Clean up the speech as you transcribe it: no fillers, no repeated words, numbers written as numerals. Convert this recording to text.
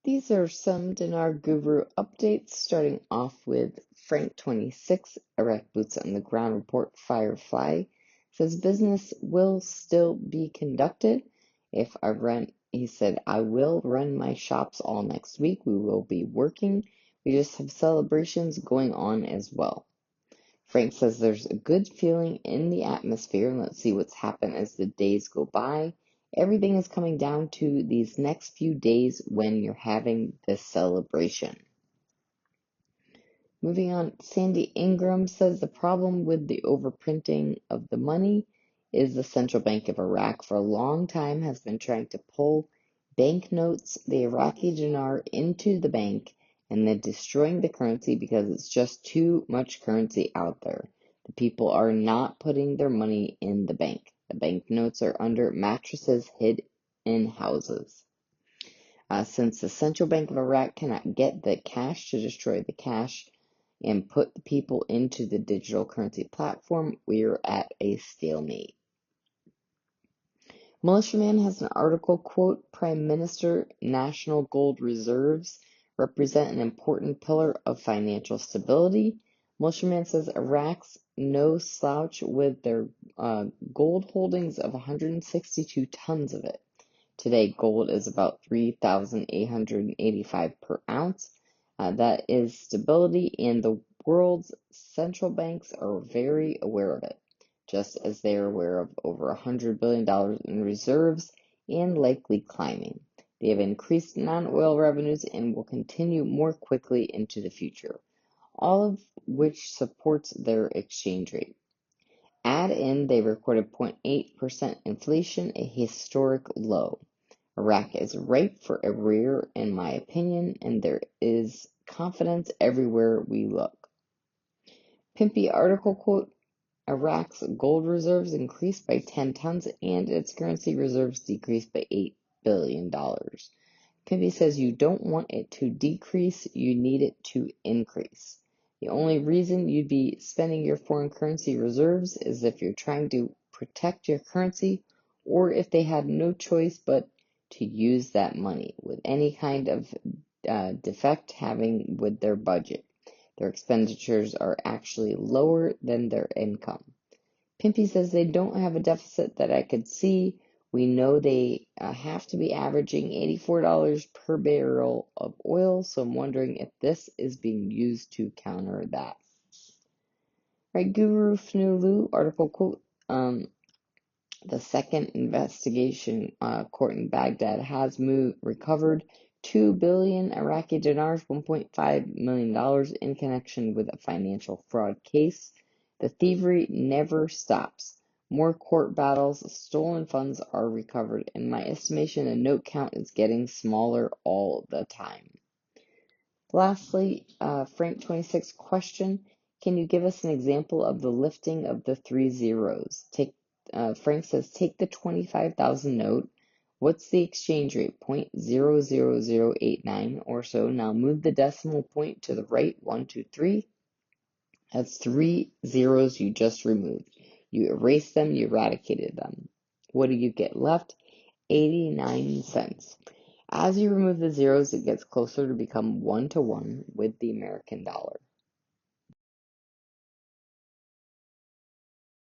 These are some Dinar Guru updates, starting off with Frank 26, Iraq Boots on the Ground report. Firefly says business will still be conducted. He said, I will run my shops all next week. We will be working. We just have celebrations going on as well. Frank says there's a good feeling in the atmosphere, and let's see what's happened as the days go by. Everything is coming down to these next few days when you're having this celebration. Moving on, Sandy Ingram says the problem with the overprinting of the money is the Central Bank of Iraq for a long time has been trying to pull banknotes, the Iraqi dinar, into the bank and then destroying the currency because it's just too much currency out there. The people are not putting their money in the bank. The banknotes are under mattresses hid in houses. Since the Central Bank of Iraq cannot get the cash to destroy the cash and put the people into the digital currency platform, we're at a stalemate. Militiaman has an article, quote, Prime Minister, national gold reserves represent an important pillar of financial stability. Militiaman says Iraq's no slouch with their gold holdings of 162 tons of it. Today, gold is about 3,885 per ounce. That is stability, and the world's central banks are very aware of it, just as they are aware of over $100 billion in reserves and likely climbing. They have increased non-oil revenues and will continue more quickly into the future, all of which supports their exchange rate. Add in, they recorded 0.8% inflation, a historic low. Iraq is ripe for a rear, in my opinion, and there is confidence everywhere we look. Pimpy article, quote, Iraq's gold reserves increased by 10 tons and its currency reserves decreased by $8 billion. Pimpy says you don't want it to decrease, you need it to increase. The only reason you'd be spending your foreign currency reserves is if you're trying to protect your currency or if they had no choice but to use that money with any kind of defect having with their budget. Their expenditures are actually lower than their income. Pimpy says they don't have a deficit that I could see. We know they have to be averaging $84 per barrel of oil, so I'm wondering if this is being used to counter that. Right, Guru Fnulu article, quote, the second investigation court in Baghdad has recovered 2 billion Iraqi dinars, $1.5 million in connection with a financial fraud case. The thievery never stops. More court battles, stolen funds are recovered. In my estimation, the note count is getting smaller all the time. Lastly, Frank 26 question, can you give us an example of the lifting of the 3 zeros? Frank says, take the 25,000 note. What's the exchange rate? 0.00089 or so. Now move the decimal point to the right, 1, 2, 3. That's 3 zeros you just removed. You erased them, you eradicated them. What do you get left? 89 cents. As you remove the zeros, it gets closer to become 1-to-1 with the American dollar.